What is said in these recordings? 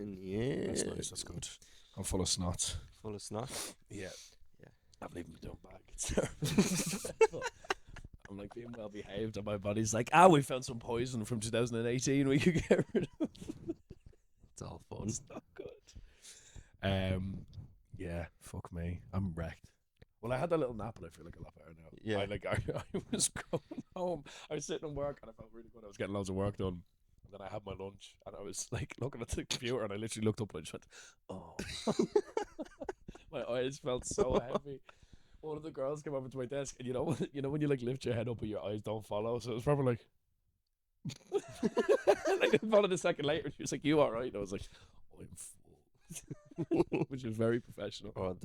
Yeah. That's nice. That's good. I'm full of snot. Full of snot. Yeah. Yeah. I haven't even been done back. It's terrible. I'm like being well behaved, and my body's like, we found some poison from 2018 we could get rid of. It's all fun. It's not good. Yeah, fuck me. I'm wrecked. Well, I had that little nap and I feel like a lot better now. Yeah. I was going home. I was sitting on work and I felt really good. I was getting loads of work done. And then I had my lunch and I was like looking at the computer and I literally looked up and I just went, oh. My eyes felt so heavy. One of the girls came over to my desk and you know when you like lift your head up but your eyes don't follow, so it was probably like like I followed a second later. She was like, "You all right?" And I was like, "I'm full," which is very professional. Oh,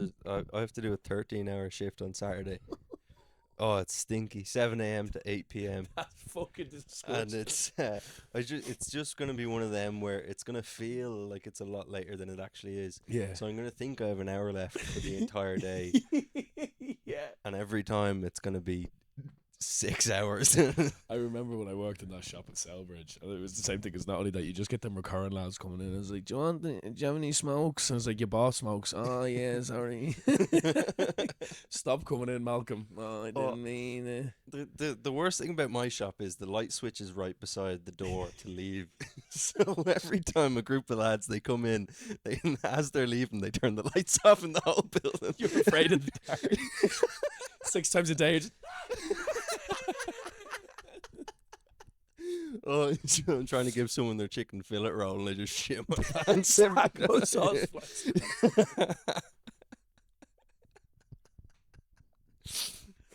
I have to do a 13-hour shift on Saturday. Oh, it's stinky. 7 a.m. to 8 p.m. That's fucking disgusting. And it's just gonna be one of them where it's gonna feel like it's a lot later than it actually is. Yeah. So I'm gonna think I have an hour left for the entire day, Yeah. and every time it's gonna be 6 hours. I remember when I worked in that shop at Selbridge, and it was the same thing. It's not only that you just get them recurring lads coming in. I was like, "Do you have any smokes?" And I was like, "Your boss smokes." "Oh yeah, sorry." "Stop coming in, Malcolm." "Oh, I didn't mean it." The worst thing about my shop is the light switch is right beside the door to leave. So every time a group of lads they come in, as they're leaving, they turn the lights off in the whole building. You're afraid of the dark. 6 times a day. Oh, I'm trying to give someone their chicken fillet roll and I just shit my pants. Taco sauce flies.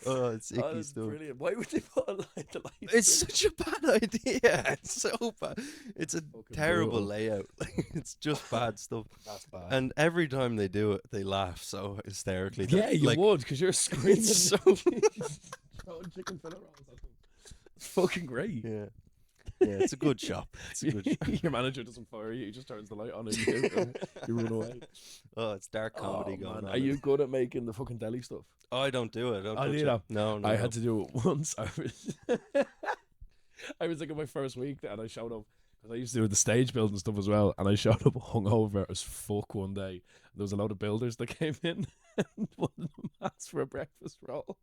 Oh, it's icky That's stuff. brilliant. Why would they put the light? It's such a bad idea. It's so bad. It's a Fucking terrible brutal. layout. It's just bad stuff. That's bad. And every time they do it, they laugh so hysterically. that, Yeah, you like, would, because you're screaming. It's so Throwing chicken fillet rolls at them. It's fucking great. yeah, yeah. It's a good shop. It's a good shop. Your manager doesn't fire you; he just turns the light on and you run away. Oh, it's dark comedy Oh, going man. on. Are you good at making the fucking deli stuff? Oh, I don't do it. I don't I touch do it. that. No, no. I no. had to do it once. I was like in my first week and I showed up because I used to do the stage building stuff as well. And I showed up hungover as fuck one day. There was a load of builders that came in and one of them asked for a breakfast roll.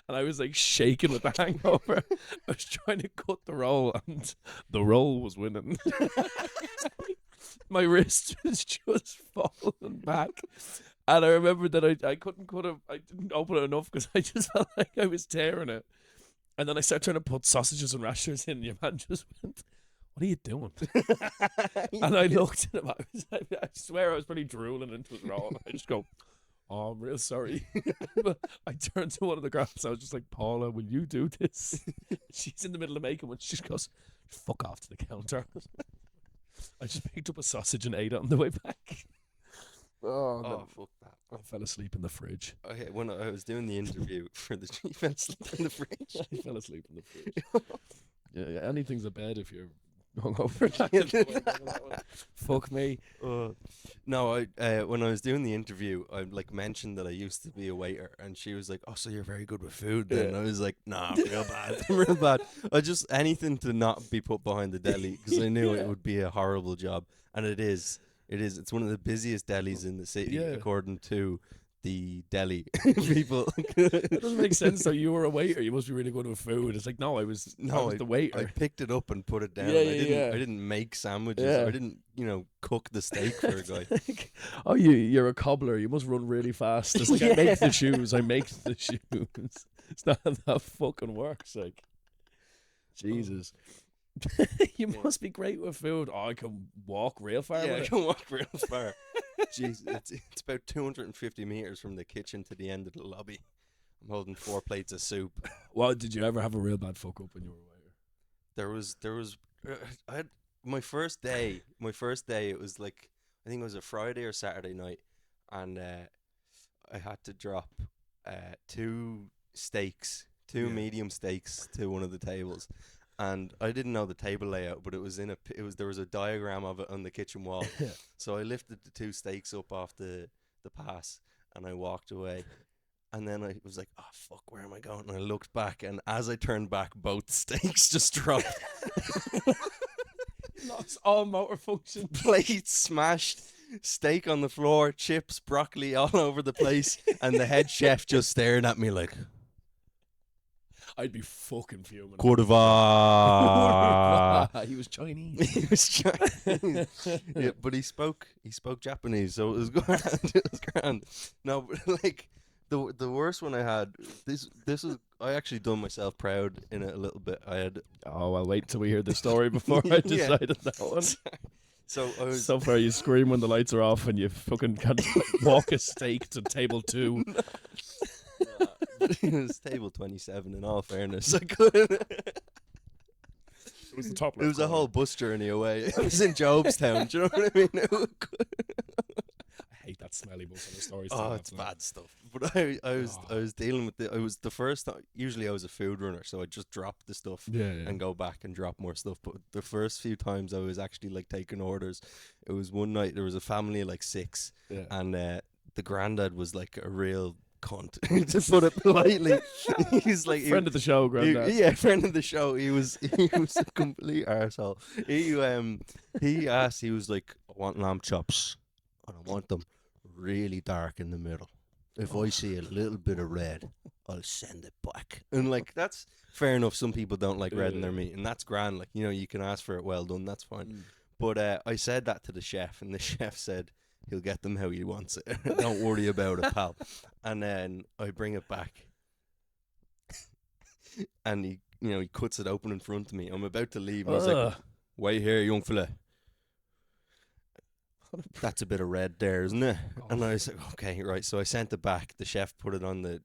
And I was like shaking with the hangover. I was trying to cut the roll and the roll was winning. My wrist was just falling back. And I remember that I couldn't cut it. I didn't open it enough because I just felt like I was tearing it. And then I started trying to put sausages and rashers in. And your man just went, "What are you doing?" And I looked at him. I swear I was pretty drooling into his roll. I just go, "Oh, I'm real sorry." But I turned to one of the girls. I was just like, "Paula, will you do this?" She's in the middle of making one. She just goes, "Fuck off to the counter." I just picked up a sausage and ate it on the way back. Oh, no. Oh, fuck that. I fell asleep in the fridge. Okay, when I was doing the interview for the you fell asleep in the fridge. I fell asleep in the fridge. Yeah, anything's a bed if you're hungover. Fuck me. No, I when I was doing the interview, I like mentioned that I used to be a waiter, and she was like, "Oh, so you're very good with food?" Then and I was like, "Nah, real bad, real bad. I just anything to not be put behind the deli because I knew Yeah. it would be a horrible job, and it is. It is. It's one of the busiest delis in the city, Yeah. according to the deli people. That doesn't make sense. So you were a waiter. You must be really good with food. It's like, no, I was the waiter. I picked it up and put it down. Yeah, I didn't make sandwiches. Yeah. I didn't, cook the steak for a guy. Like, oh, you're a cobbler. You must run really fast. It's like, I make the shoes. I make the shoes. It's not how that fucking works. Like, Jesus. You must be great with food. Oh, I can walk real far. Yeah, I with it. can walk real far. Jeez, it's about 250 meters from the kitchen to the end of the lobby. I'm holding 4 plates of soup. Well, did you ever have a real bad fuck up when you were a waiter? There was I had my first day. It was like I think it was a Friday or Saturday night, and I had to drop 2 steaks, two Yeah. medium steaks to one of the tables. And I didn't know the table layout, but it was there was a diagram of it on the kitchen wall. So I lifted the 2 steaks up off the pass and I walked away. And then I was like, "Oh fuck, where am I going?" And I looked back, and as I turned back, both steaks just dropped. Lost all motor function. Plates smashed, steak on the floor, chips, broccoli all over the place, and the head chef just staring at me like, I'd be fucking fuming. Kurva. He was Chinese. He was Chinese. Yeah, but he spoke Japanese, so it was grand. It was grand. No, but like the worst one I had. This is I actually done myself proud in it a little bit. I had. Oh, I'll wait till we hear the story before I decided that one. So I was so far you scream when the lights are off and you fucking can't walk a steak to table 2. It was table 27. In all fairness, I couldn't. It was the top left It was a corner. whole bus journey away. It was in Jobstown. Do you know what I mean? I hate that smelly bus on the stories. Oh, it's bad stuff. But I was dealing with it. I was the first. Usually, I was a food runner, so I just drop the stuff Yeah. and go back and drop more stuff. But the first few times I was actually like taking orders. It was one night there was a family of like 6, Yeah. and the granddad was like a real cunt, to put it politely. He's like Friend of the show, granddad. yeah, friend of the show. He was a complete arsehole. He asked. He was like, I want lamb chops, and I want them really dark in the middle. If I see a little bit of red, I'll send it back. And like that's fair enough. Some people don't like red in their meat, and that's grand. Like, you know, you can ask for it well done. That's fine. But I said that to the chef, and the chef said he'll get them how he wants it. Don't worry about it, pal. And then I bring it back, and he cuts it open in front of me. I'm about to leave, and he's like, "Wait here, young fella. That's a bit of red there, isn't it?" And I was like, "Okay, right." So I sent it back. The chef put it on the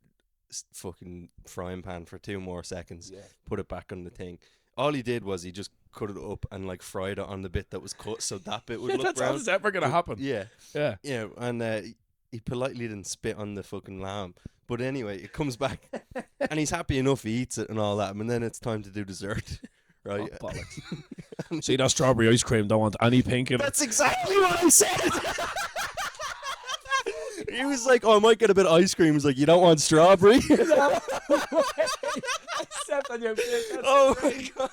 fucking frying pan for 2 more seconds. Yeah. Put it back on the thing. All he did was he just cut it up and like fried it on the bit that was cut, so that bit would look That's brown. how it's ever gonna happen. Yeah, Yeah. yeah, and he politely didn't spit on the fucking lamb. But anyway, it comes back, and he's happy enough. He eats it and all that, and then it's time to do dessert, right? Oh, bollocks. See that strawberry ice cream? Don't want any pink in it. That's exactly what I said. He was like, "Oh, I might get a bit of ice cream." He's like, "You don't want strawberry?" Except on your face. Oh my god!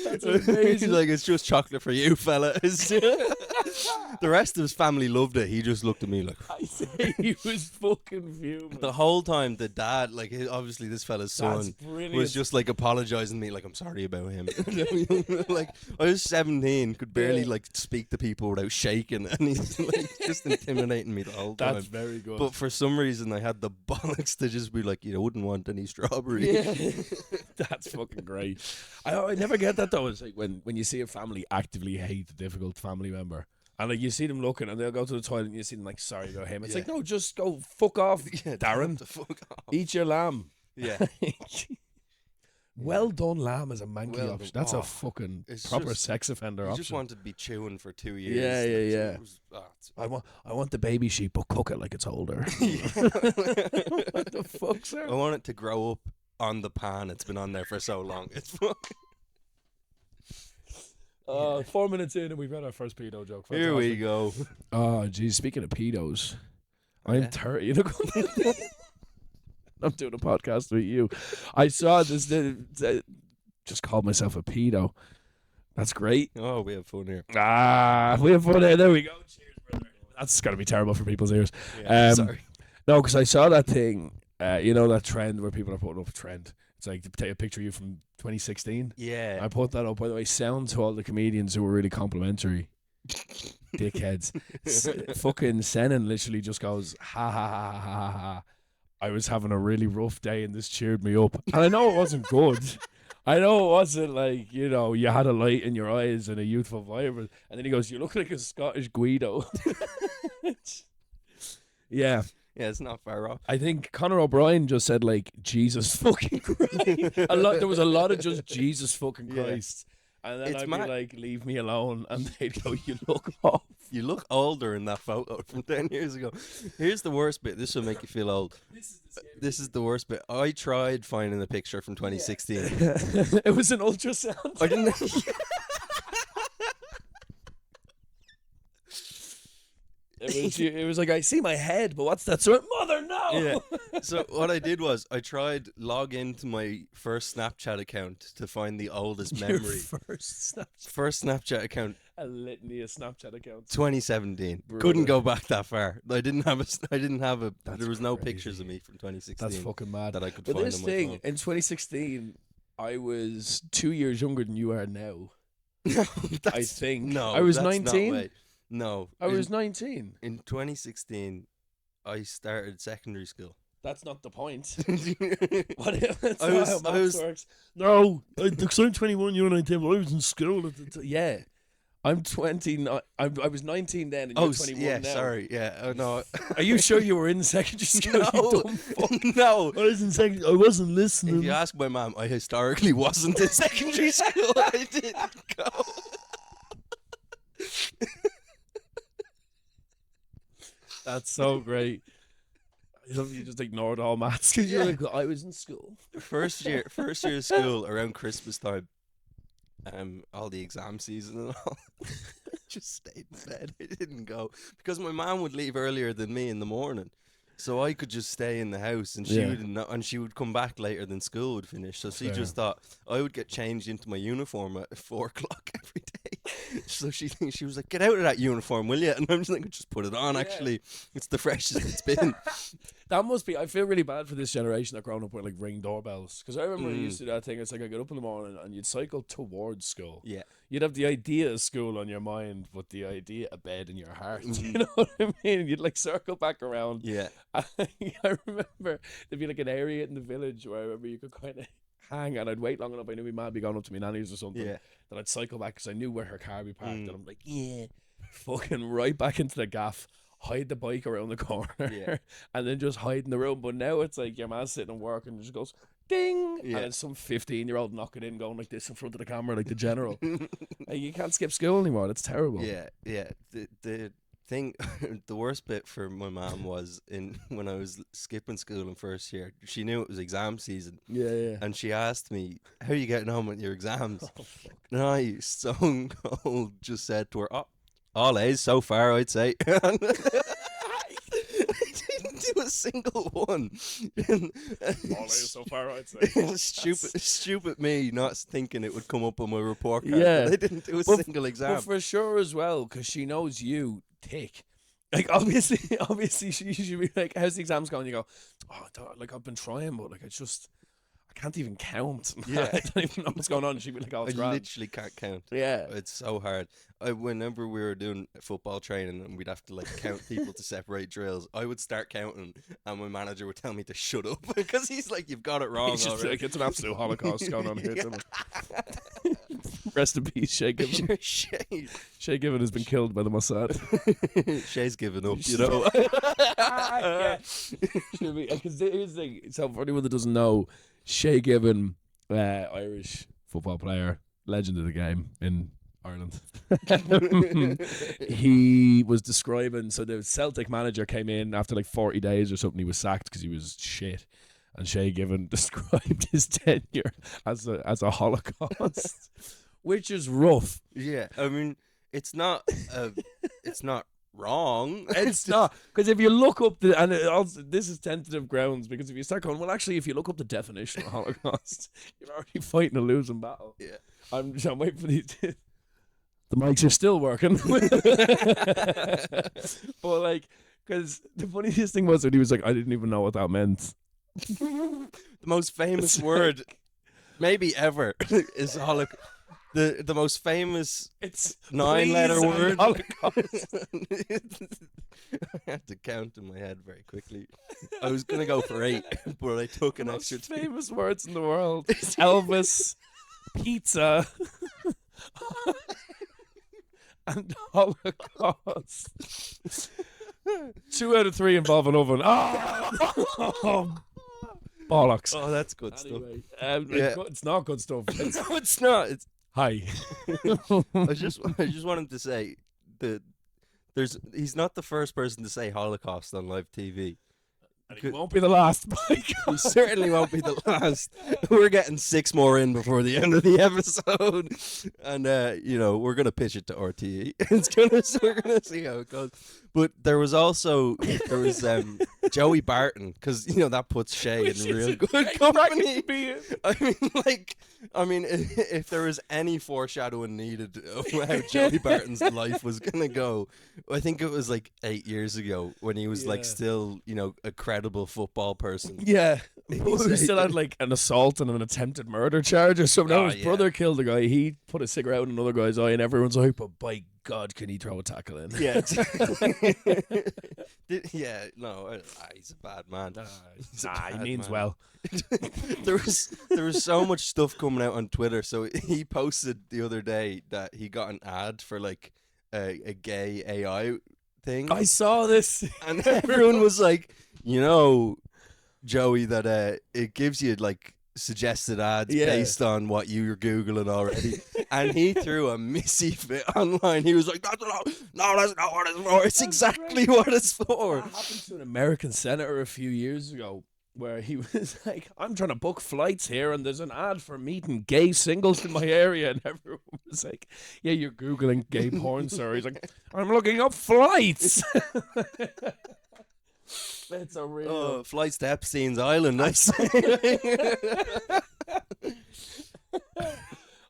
That's amazing. He's like, "It's just chocolate for you, fella." The rest of his family loved it. He just looked at me like. I say he was fucking fuming. The whole time, the dad, like, obviously this fella's That's son, brilliant. was just like apologizing to me, like, I'm sorry about him. Like, I was 17, could barely like speak to people without shaking, and he's like just intimidating me the whole time. That's very good. But for some reason, I had the bollocks to just be like, "You wouldn't want any strawberry." Yeah. That's fucking great. I never get that though. It's like when you see a family actively hate a difficult family member. And like you see them looking, and they'll go to the toilet, and you see them like, "Sorry about him." It's like, no, just go fuck off, Yeah, Darren. the fuck off. Eat your lamb. Yeah. Well done, lamb is a manky Well option. done. That's Oh, a fucking it's proper just- sex offender You option. just wanted to be chewing for 2 years. Yeah, like, so yeah. it was- it's- I want the baby sheep, but cook it like it's older. What the fuck, sir? I want it to grow up on the pan. It's been on there for so long. It's fucking. 4 minutes in, and we've got our first pedo joke. Here we Fantastic. go. Oh, geez. Speaking of pedos, I'm Yeah. 30. I'm doing a podcast with you. I saw this. Just called myself a pedo. That's great. Oh, we have fun here. We have fun there. There we go. Cheers, brother. That's got to be terrible for people's ears. Yeah, sorry. No, because I saw that thing. You know that trend where people are putting up a trend. It's like to take a picture of you from 2016. Yeah. I put that up. By the way, sound to all the comedians who were really complimentary. Dickheads. Fucking Senan literally just goes, ha ha ha ha ha ha. I was having a really rough day and this cheered me up. And I know it wasn't good. I know it wasn't like, you know, you had a light in your eyes and a youthful vibe. And then he goes, "You look like a Scottish Guido." Yeah. Yeah, it's not far off. I think Conor O'Brien just said like Jesus fucking Christ. There was a lot of just Jesus fucking Yeah. Christ. And then It's I'd mad. be like, "Leave me alone." And they'd go, "You look off." You look older in that photo from 10 years ago. Here's the worst bit. This will make you feel old. This is the worst bit. I tried finding a picture from 2016. It was an ultrasound. I didn't. It was like, "I see my head, but what's that?" So, mother, no. Yeah. So what I did was I tried log into my first Snapchat account to find the oldest Your memory. first Snapchat account, a litany of Snapchat accounts. 2017. Brutal. Couldn't go back that far. I didn't have a. That's there was no crazy. pictures of me from 2016. That's fucking mad. that I could But find this on my thing phone. in 2016, I was 2 years younger than you are now. No, I think. no. I was that's not 19. way. No, I was 19. in 2016. I started secondary school. That's not the point. I That's not how maths works. No, because I'm 21, you're 19. Well, I was in school at the time. Yeah. I'm 20. I was 19 then, and you're 21 yeah, now. sorry. Yeah, no. Are you sure you were in secondary school? No. You dumb fuck. No. I was in secondary. I wasn't listening. If you ask my mum, I historically wasn't in secondary school. I didn't go. That's so great. I love you just ignored all maths because you're like, I was in school. First year of school around Christmas time. All the exam season and all. Just stayed in bed. I didn't go because my mom would leave earlier than me in the morning, so I could just stay in the house, and she wouldn't know, and she would come back later than school would finish. So she just thought I would get changed into my uniform at 4 o'clock every day. So she was like, "Get out of that uniform, will you?" And I'm just like, "Just put it on. Actually, it's the freshest it's been." That must be. I feel really bad for this generation that grown up with like Ring doorbells, because I remember I used to do that thing. It's like I get up in the morning and you'd cycle towards school. Yeah. You'd have the idea of school on your mind, but the idea of bed in your heart. You know what I mean? You'd like circle back around. Yeah. I remember there'd be like an area in the village where I remember you could kind of hang, and I'd wait long enough. I knew my mum would be going up to my nanny's or something. Yeah. That I'd cycle back because I knew where her car would be parked, and I'm like, fucking right back into the gaff. Hide the bike around the corner, and then just hide in the room. But now it's like your man's sitting and working, and just goes ding, and it's some 15-year-old knocking in, going like this in front of the camera, like the general. Like, you can't skip school anymore. That's terrible. Yeah. The thing, the worst bit for my mom was when I was skipping school in first year. She knew it was exam season. Yeah. And she asked me, "How are you getting on with your exams?" And I, stone cold, just said to her, "Oh, all A's so far, I'd say." I didn't do a single one. All A's so far, I'd say. Stupid me not thinking it would come up on my report card. Yeah. I didn't do a single exam. But for sure as well, because she knows you thick. Like, obviously, she should be like, "How's the exams going?" You go, "Oh, I've been trying, but like, I can't even count. Yeah. I don't even know what's going on." She'd be like, "Oh, it's I grand." literally can't count. Yeah. It's so hard. Whenever we were doing football training and we'd have to like count people to separate drills, I would start counting and my manager would tell me to shut up because he's like, "You've got it wrong He's just already." like, it's an absolute holocaust going on here. Rest in peace, Shay Given. Shay Given has been killed by the Mossad. Shay's given up, you know. Because here's the thing. So for anyone that doesn't know, Shay Given, Irish football player, legend of the game in Ireland. He was describing, so the Celtic manager came in after like 40 days or something. He was sacked because he was shit. And Shay Given described his tenure as a holocaust, which is rough. Yeah, I mean, it's not wrong. It's not, because if you look up this is tentative grounds, because if you start going, well, actually, if you look up the definition of Holocaust, you're already fighting a losing battle. Yeah, I'm waiting for these. The mics are still working, but like, because the funniest thing was when he was like, "I didn't even know what that meant." The most famous word, maybe ever, is Holocaust. The most famous It's 9-letter word. Holocaust. I had to count in my head very quickly. I was gonna go for 8, but I took an Most extra 2. famous words in the world: Elvis, pizza, and Holocaust. 2 out of 3 involve an oven. Oh, bollocks. Oh, that's good stuff. Anyway, it's not good stuff. No, it's not. It's Hi. I just wanted to say that he's not the first person to say Holocaust on live TV. And he won't be the last. He certainly won't be the last. We're getting 6 more in before the end of the episode, and we're gonna pitch it to RTE. We're gonna see how it goes. But there was Joey Barton, because that puts Shay Which in is real a good great company. bracket to be in. If there was any foreshadowing needed of how Joey Barton's life was gonna go, I think it was like 8 years ago when he was like Yeah. still, a credible football person. Yeah, He we said- still had like an assault and an attempted murder charge or something. Oh, His yeah. brother killed a guy. He put a cigarette in another guy's eye, and everyone's like, "But by God, can he throw a tackle in?" Yeah. He's a bad man. He's a Nah, he bad means man. well. there was so much stuff coming out on Twitter. So he posted the other day that he got an ad for like a gay AI thing, I saw this. and everyone was like, Joey, that it gives you like suggested ads Yeah. based on what you're googling already. And he threw a missy fit online. He was like, that's not what it's for. It's exactly what it's for. That happened to an American senator a few years ago, where he was like, "I'm trying to book flights here, and there's an ad for meeting gay singles in my area," and everyone was like, "Yeah, you're googling gay porn, sir." He's like, "I'm looking up flights." It's a real. Oh, flights to Epstein's Island.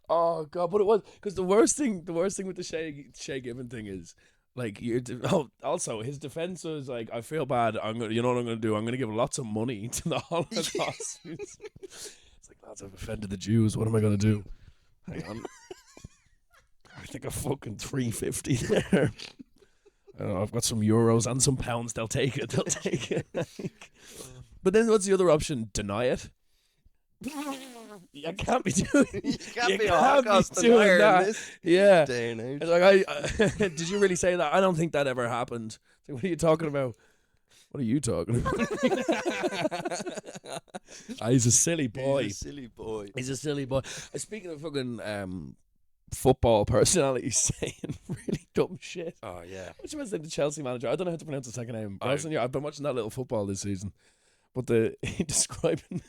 Oh God! But it was because the worst thing with the Shay Given thing is like also his defense was like, "I feel bad. I'm gonna, what I'm gonna do? I'm gonna give lots of money to the Holocaust." It's like, lads, I've offended the Jews. What am I gonna do? Hang on, I think a fucking 350 there. I don't know, I've got some euros and some pounds. They'll take it. They'll take it. But then what's the other option? Deny it. You can't be doing. You can't You be a can't Holocaust be doing denier in that. this Yeah. day and age. It's like, did you really say that? I don't think that ever happened. It's like, what are you talking about? What are you talking about? He's a silly boy. He's a silly boy. He's a silly boy. Speaking of fucking football personalities saying really dumb shit. Oh yeah. What do you say the Chelsea manager? I don't know how to pronounce his second name. I- I've been watching that little football this season. But he describing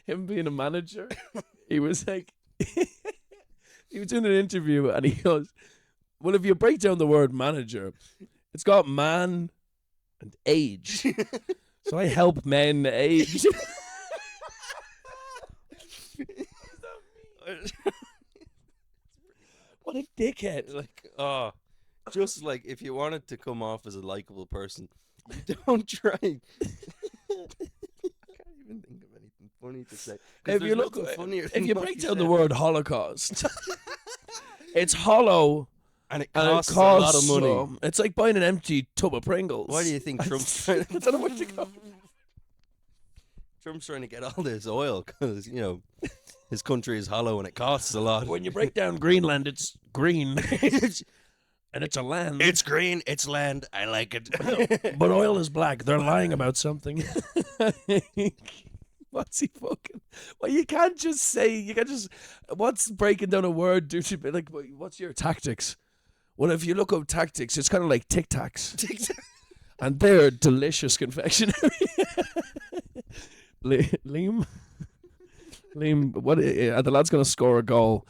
him being a manager, he was like, he was doing an interview and he goes, "Well, if you break down the word manager, it's got man and age. So I help men age." What a dickhead. Just like if you wanted to come off as a likable person, you don't try. I can't even think of anything funny to say. 'Cause If you there's look, nothing funnier if than you what break he down the said. word Holocaust, it's hollow and it and costs, it costs a lot of money. It's like buying an empty tub of Pringles. Why do you think Trump's trying I don't know what to go. Trump's trying to get all this oil because his country is hollow and it costs a lot. When you break down Greenland, it's green. And it's a land. It's green, it's land. I like it. But oil is black. They're lying about something. What's he fucking? Well, you can't just say. You can't just. What's breaking down a word do to be like? What's your tactics? Well, if you look up tactics, it's kind of like Tic Tacs, and they're delicious confectionery. Liam, what? The lad's gonna score a goal.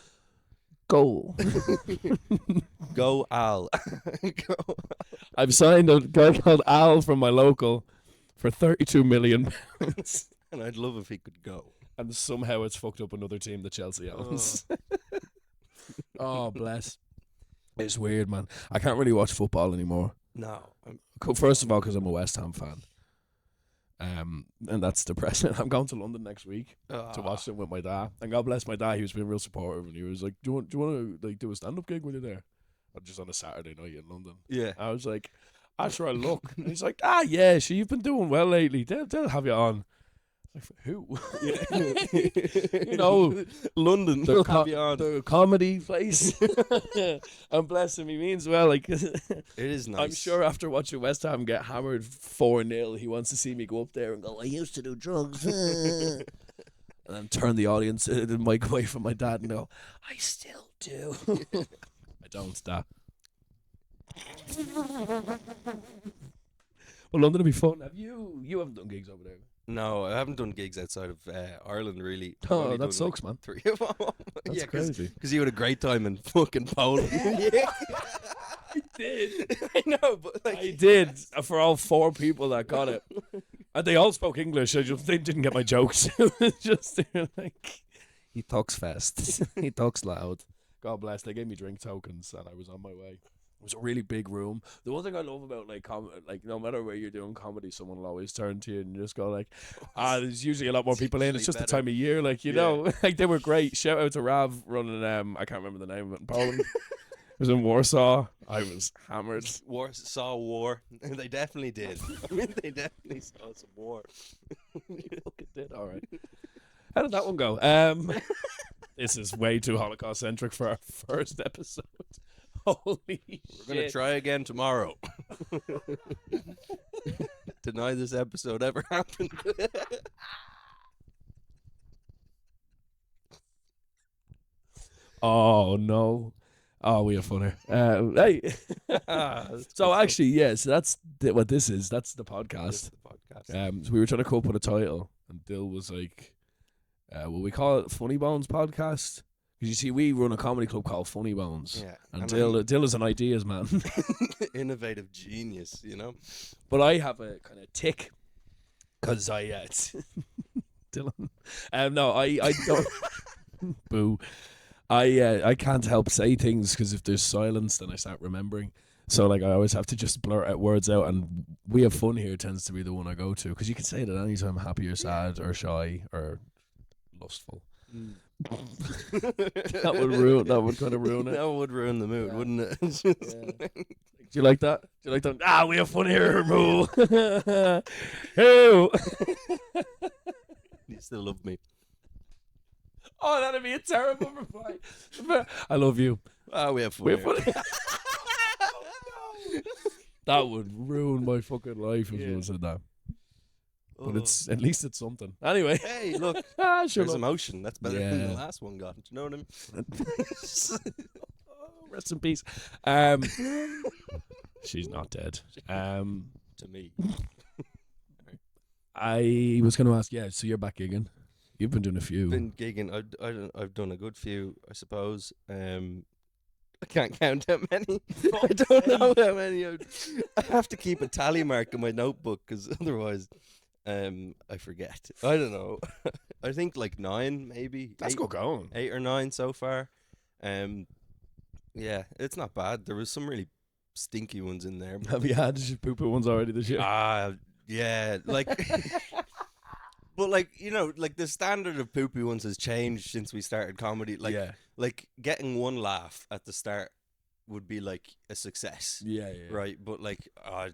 Goal. Go Al. Go. I've signed a guy called Al from my local for £32 million. And I'd love if he could go. And somehow it's fucked up another team that Chelsea owns. Oh, bless. It's weird, man. I can't really watch football anymore. No. First of all, because I'm a West Ham fan. And that's depressing. I'm going to London next week to watch them with my dad. And God bless my dad, he was being real supportive, and he was like, do you want to like do a stand-up gig when you're there? Just on a Saturday night in London. Yeah. I was like, sure, I'll look. And he's like, yeah, you've been doing well lately. They'll have you on. Like, for who? London. The, They'll have you on. the comedy place. And bless him, he means well. Like, It is nice. I'm sure after watching West Ham get hammered 4-0, he wants to see me go up there and go, "I used to do drugs." And then turn the audience, the mic away from my dad and go, "I still do." I don't, Dad. Well, London will be fun. You haven't done gigs over there? No, I haven't done gigs outside of Ireland, really. I've Oh, only that done, sucks, man. 3. That's Yeah, crazy. because you had a great time in fucking Poland. I did. I know, but like I did for all 4 people that got it, and they all spoke English. They didn't get my jokes. It was just they were like, he talks fast, he talks loud. God bless. They gave me drink tokens, and I was on my way. It was a really big room. The one thing I love about like no matter where you're doing comedy, someone will always turn to you and just go like, there's usually a lot more people in. It's just the time of year, like you know, like they were great. Shout out to Rav running. I can't remember the name of it in Poland. It was in Warsaw. I was hammered. Saw war. They definitely did. I mean, they definitely saw some war. They fucking did. All right. How did that one go? This is way too Holocaust centric for our first episode. Holy shit. We're going to try again tomorrow. Deny this episode ever happened. Oh, no. Oh, we have fun here. Hey. So actually, yes, that's what this is. That's the podcast. This is the podcast. So we were trying to come up with a title, and Dill was like, will we call it Funny Bones Podcast? Because you see, we run a comedy club called Funny Bones. Yeah. And Dill is an ideas man. Innovative genius, you know? But I have a kind of tick. Because I, Dylan. No, I don't. Boo. I can't help say things because if there's silence, then I start remembering. So like I always have to just blurt out words out, and we have fun here tends to be the one I go to because you can say it at any time, happy or sad or shy or lustful. That would ruin. That would kind of ruin it. That would ruin the mood, wouldn't it? Do you like that? Do you like that? We have fun here, boo. Ew. You still love me. Oh, that'd be a terrible reply. I love you. We have fun. We have fun. That would ruin my fucking life if you said that. But it's at least it's something. Anyway. Hey, look. Sure. There's emotion. That's better than the last one got. Do you know what I mean? Rest in peace. She's not dead. To me. I was going to ask, so you're back gigging. You've been doing a few. Been gigging. I've done a good few, I suppose. I can't count how many. I don't know how many. I have to keep a tally mark in my notebook because otherwise, I forget. I don't know. I think like 9, maybe. Let's go going. 8 or 9 so far. Yeah, it's not bad. There was some really stinky ones in there. Have you had poo-poo ones already this year? Yeah, like. But like, you know, like the standard of poopy ones has changed since we started comedy. Like, like getting one laugh at the start would be like a success. Yeah. Right, but like, I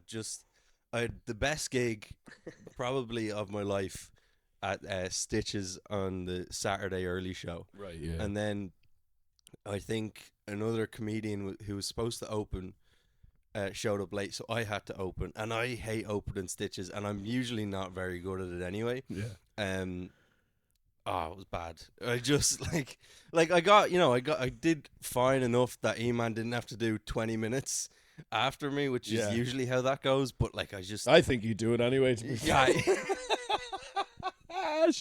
had the best gig probably of my life at Stitches on the Saturday early show. Right. Yeah. And then I think another comedian who was supposed to open showed up late, so I had to open, and I hate opening Stitches, and I'm usually not very good at it anyway. Yeah. It was bad. I just I did fine enough that E-Man didn't have to do 20 minutes after me, which is usually how that goes. But like, I think you do it anyway. To be shout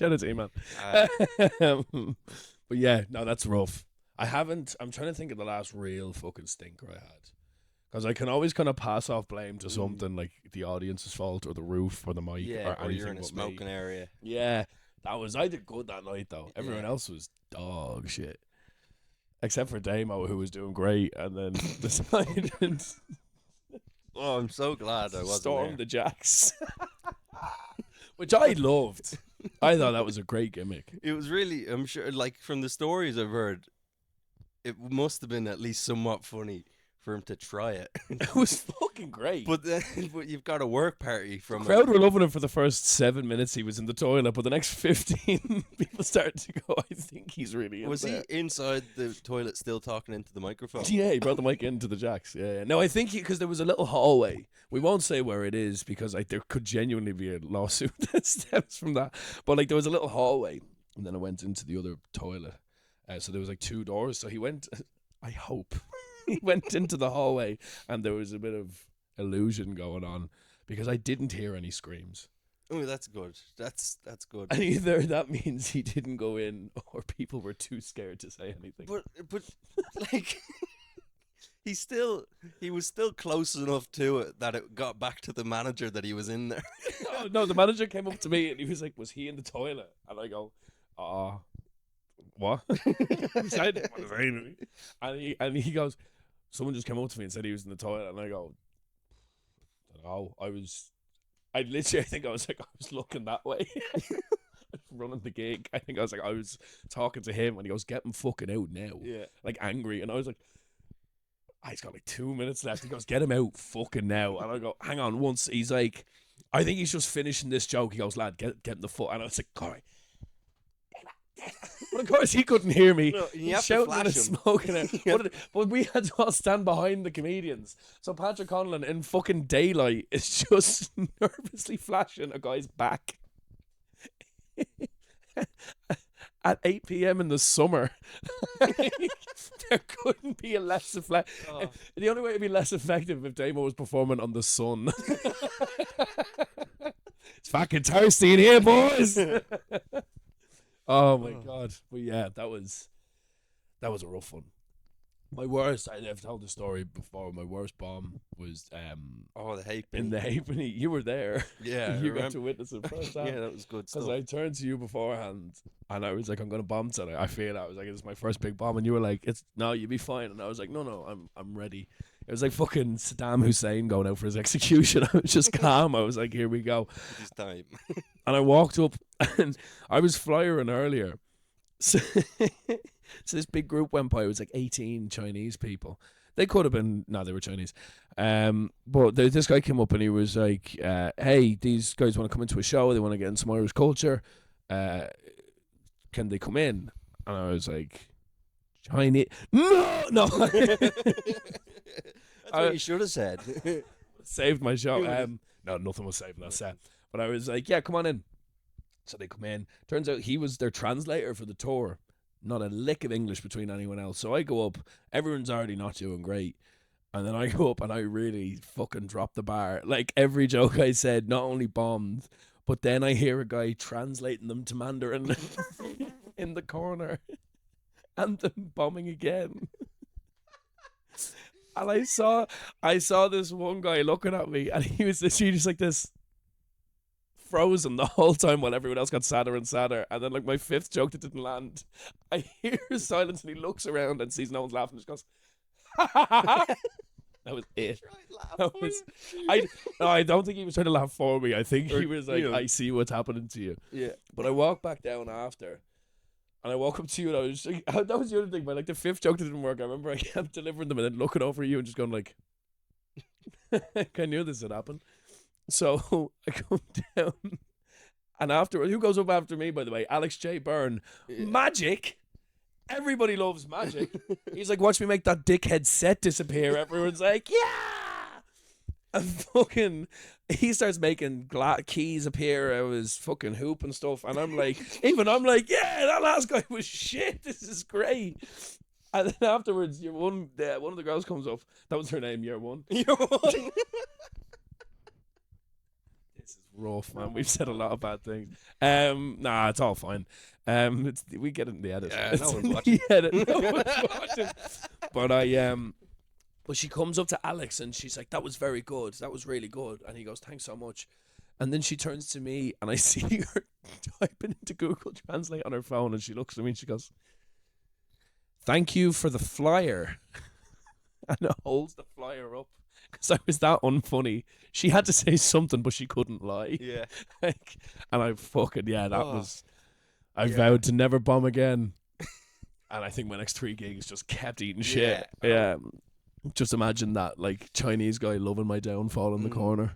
out to E-Man. But yeah, no, that's rough. I'm trying to think of the last real fucking stinker I had. Because I can always kind of pass off blame to something like the audience's fault or the roof or the mic or anything. You're in a smoking area. Yeah, I did good that night though. Everyone else was dog shit, except for Damo, who was doing great, and then decided. Oh, I'm so glad I wasn't storm there. the Jacks, which I loved. I thought that was a great gimmick. It was really, I'm sure, like from the stories I've heard, it must have been at least somewhat funny for him to try it. It was fucking great. But you've got a work party from the crowd were loving him for the first 7 minutes he was in the toilet, but the next 15 people started to go, I think he's really in Was there. he inside the toilet still talking into the microphone? Yeah, he brought the mic into the Jacks. Yeah. No, I think because there was a little hallway. We won't say where it is because there could genuinely be a lawsuit that stems from that. But like there was a little hallway, and then I went into the other toilet. So there was like 2 doors. So he went, I hope. He went into the hallway and there was a bit of illusion going on because I didn't hear any screams. Oh, that's good. That's good. And either that means he didn't go in or people were too scared to say anything. But like he was still close enough to it that it got back to the manager that he was in there. Oh, no, the manager came up to me and he was like, "Was he in the toilet?" And I go, what? Because I didn't want to say anything. And he goes, "Someone just came up to me and said he was in the toilet." And I go, "Oh, I literally, I think I was looking that way." Running the gig. I think I was talking to him and he goes, "Get him fucking out now." Yeah. Like angry. And I was like, he's got like 2 minutes left. He goes, "Get him out fucking now." And I go, "Hang on." Once he's like, "I think he's just finishing this joke." He goes, "Lad, get him the foot." And I was like, "All right." But of course he couldn't hear me. No, you He's have to shouting flash and him. smoking it. But we had to all stand behind the comedians. So Patrick Conlon in fucking daylight is just nervously flashing a guy's back at 8 p.m. in the summer. There couldn't be a less effective. Oh. The only way it'd be less effective if Damo was performing on the sun. It's fucking thirsty in here, boys. Oh my god! But yeah, that was a rough one. My worst, I've told the story before. My worst bomb was The halfpenny. in the halfpenny. You were there. Yeah, You got to witness it first. Yeah, that was good stuff. Because I turned to you beforehand and I was like, "I'm gonna bomb tonight." I feel I was like, "It's my first big bomb," and you were like, "No, you'll be fine." And I was like, "No, I'm ready." It was like fucking Saddam Hussein going out for his execution. I was just calm. I was like, "Here we go." This time. And I walked up and I was flyering earlier. So this big group went by. It was like 18 Chinese people. They could have been, no, they were Chinese. But this guy came up and he was like, "Hey, these guys want to come into a show. They want to get in some Irish culture. Can they come in?" And I was like, "Chinese? No." That's what you should have said. Saved my show. No, nothing was saved in that set. But I was like, "Yeah, come on in." So they come in. Turns out he was their translator for the tour. Not a lick of English between anyone else. So I go up. Everyone's already not doing great. And then I go up and I really fucking drop the bar. Like every joke I said not only bombed, but then I hear a guy translating them to Mandarin in the corner. And them bombing again. And I saw this one guy looking at me and he was literally just like this, frozen the whole time while everyone else got sadder and sadder. And then like my fifth joke that didn't land, I hear silence and he looks around and sees no one's laughing and just goes, "Ha ha ha ha." That was it. I don't think he was trying to laugh for me. I think he was like, "I see what's happening to you." Yeah. But I walked back down after and I walk up to you and I was like, that was the other thing, but like the fifth joke that didn't work. I remember I kept delivering them and then looking over at you and just going like, I knew this would happen. So I come down, and afterwards, who goes up after me, by the way? Alex J. Byrne. Yeah. Magic. Everybody loves magic. He's like, "Watch me make that dickhead set disappear." Everyone's like, "Yeah!" And fucking, he starts making keys appear out of his fucking hoop and stuff. And I'm like, "Yeah, that last guy was shit. This is great." And then afterwards, one of the girls comes up. That was her name, Year One. Year One. Rough, man. We've said a lot of bad things. Nah, it's all fine. We get it in the edit. Yeah, no one's watching. No one's watching. But but she comes up to Alex and she's like, "That was very good. That was really good." And he goes, "Thanks so much." And then she turns to me and I see her typing into Google Translate on her phone and she looks at me and she goes, "Thank you for the flyer." And it holds the flyer up. Because I was that unfunny. She had to say something, but she couldn't lie. Yeah. And I fucking, that was... I vowed to never bomb again. And I think my next 3 gigs just kept eating shit. Yeah. Just imagine that, like, Chinese guy loving my downfall in the corner.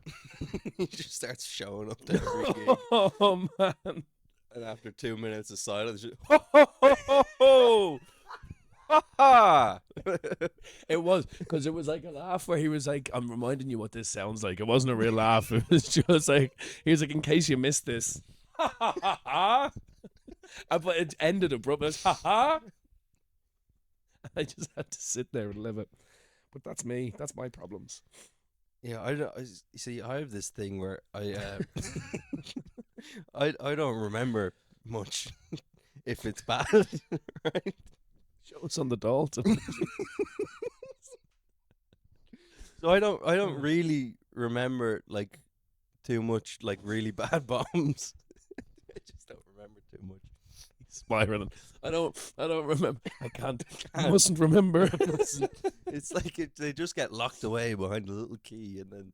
He just starts showing up to every gig. Oh, man. And after 2 minutes of silence, just, ho, ho, ho, ho, ho. It was because it was like a laugh where he was like, "I'm reminding you what this sounds like." It wasn't a real laugh. It was just like, he was like, "In case you missed this." But it ended abruptly. I just had to sit there and live it. But that's me. That's my problems. Yeah, you see, I have this thing where I don't remember much if it's bad, right? Show us on the Dalton. So I don't really remember like too much like really bad bombs. I just don't remember too much. Spiraling. I don't remember. I can't. I mustn't remember. It's like they just get locked away behind a little key, and then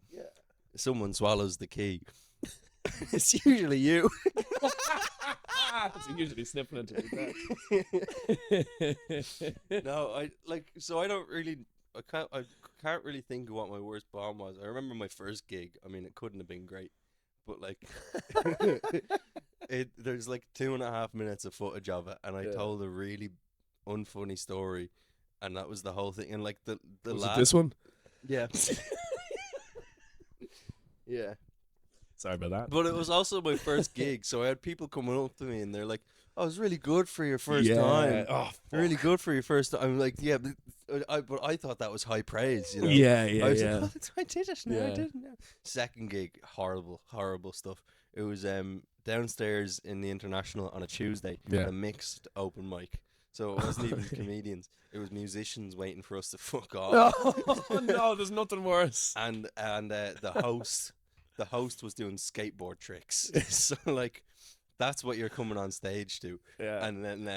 someone swallows the key. It's usually you. It's usually sniffing into your back. No, I don't really. I can't really think of what my worst bomb was. I remember my first gig. I mean, it couldn't have been great, but like, there's like 2.5 minutes of footage of it, and I told a really unfunny story, and that was the whole thing. And like the Was lad, it this one? yeah, yeah. Sorry about that. But it was also my first gig, so I had people coming up to me, and they're like, "Oh, it was really good for your first time. Oh, Really good for your first time." I'm like, "Yeah, but I thought that was high praise, you know." Yeah, I was yeah. like, "Oh, I did it. No, I Yeah. didn't." No. Second gig, horrible stuff. It was downstairs in the International on a Tuesday, Yeah. a mixed open mic. So it wasn't even comedians; it was musicians waiting for us to fuck off. Oh no, there's nothing worse. And the host was doing skateboard tricks. So like, that's what you're coming on stage to. Yeah. And then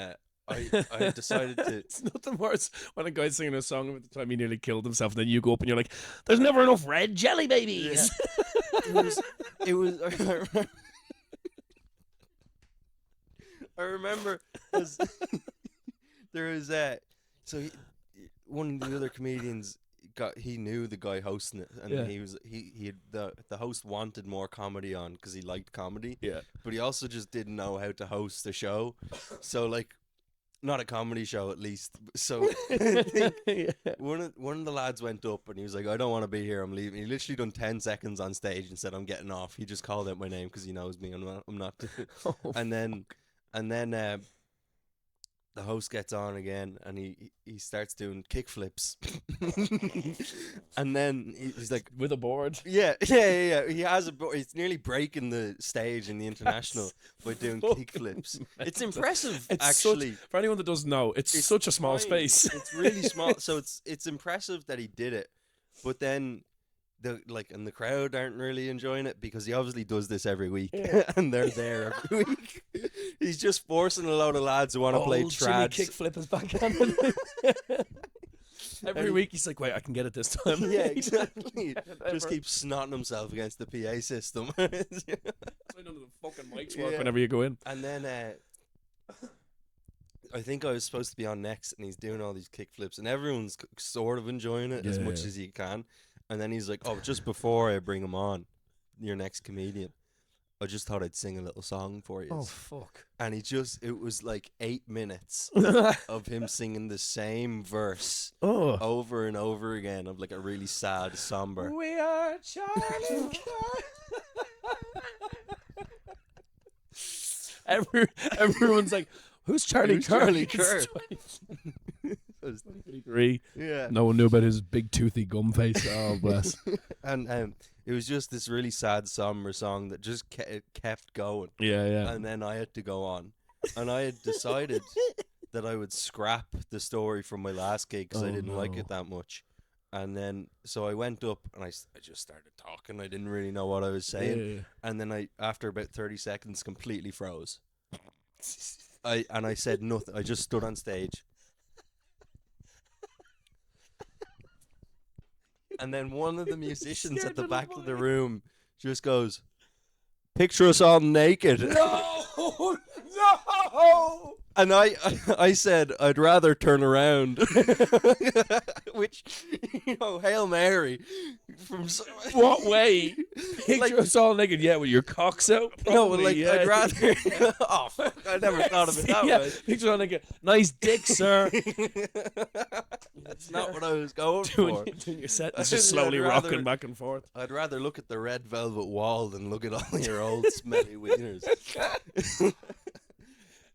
I decided to. It's nothing worse when a guy's singing a song about the time he nearly killed himself, and then you go up and you're like, "There's never enough red jelly babies." It was. I remember 'cause there was one of the other comedians he knew the guy hosting it, and he had the host wanted more comedy on because he liked comedy, but he also just didn't know how to host a show, so like, not a comedy show at least. So I think one of the lads went up and he was like, "I don't want to be here, I'm leaving." He literally done 10 seconds on stage and said, "I'm getting off." He just called out my name because he knows me. I'm not. And then the host gets on again, and he starts doing kickflips. And then he's like, with a board. Yeah. He has a board. He's nearly breaking the stage in the International by doing kickflips. It's impressive, actually. For anyone that doesn't know, it's such a small space. It's really small. So it's impressive that he did it, but then the crowd aren't really enjoying it because he obviously does this every week, and they're there every week. He's just forcing a load of lads who want to play trad. Kickflip is back. Every week he's like, "Wait, I can get it this time." Yeah, exactly. Just keeps snotting himself against the PA system. That's why none of the fucking mics work whenever you go in. And then I think I was supposed to be on next, and he's doing all these kickflips, and everyone's sort of enjoying it as much as you can. And then he's like, "Oh, just before I bring him on, your next comedian, I just thought I'd sing a little song for you." Oh, fuck. And it was like 8 minutes of him singing the same verse over and over again of like a really sad, somber. We are Charlie. Everyone's like, "Who's Charlie Who's Kirk?" Charlie Kirk? It was 2023. Yeah. No one knew about his big toothy gum face. Oh, bless. And it was just this really sad, somber song that just kept going. Yeah. And then I had to go on. And I had decided that I would scrap the story from my last gig because I didn't like it that much. And then, so I went up and I just started talking. I didn't really know what I was saying. Yeah. And then after about 30 seconds, completely froze. I said nothing. I just stood on stage. And then one of the musicians at the back of the room just goes, "Picture us all naked." No! And I said, "I'd rather turn around." Which, Hail Mary. What way? Picture us all naked, with your cocks out? Probably, I'd rather... Oh, fuck, I never thought of it that way. Picture us all naked. Nice dick, sir. That's not what I was going for. Doing your set, it's just slowly rocking back and forth. I'd rather look at the red velvet wall than look at all your old smelly wieners.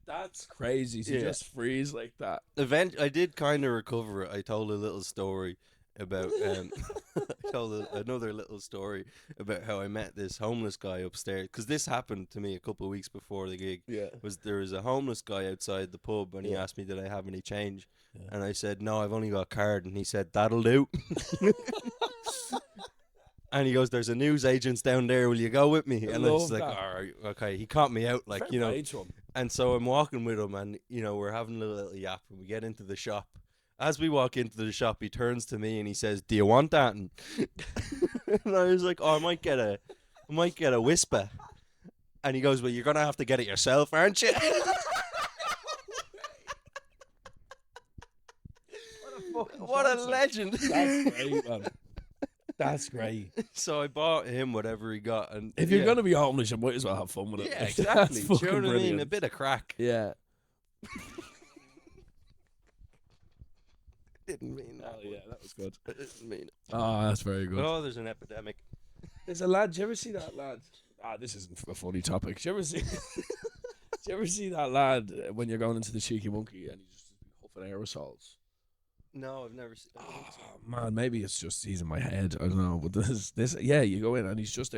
That's crazy. So you just freeze like that. I did kind of recover it. I told a little story about I told another little story about how I met this homeless guy upstairs, because this happened to me a couple of weeks before the gig. Yeah. There was a homeless guy outside the pub, and he Yeah. asked me, did I have any change? Yeah. And I said, no, I've only got a card. And he said, that'll do. And he goes, there's a newsagent's down there, will you go with me? And I was like, all right, okay. He caught me out, like, Fair you know. play to him. And so I'm walking with him, and, you know, we're having a little yap, and we get into the shop. As we walk into the shop, he turns to me and he says, do you want that? And I was like, oh, I might get a whisper. And he goes, well, you're going to have to get it yourself, aren't you? What a legend. That's great, man. That's great. So I bought him whatever he got. And If you're going to be homeless, you might as well have fun with it. yeah, Like, exactly. that's Do you know fucking what I mean? brilliant. A bit of crack. Yeah. Didn't mean that. Oh, yeah, that was good. I didn't mean it. Oh, that's very good. Oh, there's an epidemic. There's a lad. Do you ever see that lad? This isn't a funny topic. Do you ever see? Do you ever see that lad when you're going into the Cheeky Monkey and he's just huffing aerosols? No, I've never seen. Oh man, maybe it's just he's in my head. I don't know. But this. Yeah, you go in and he's just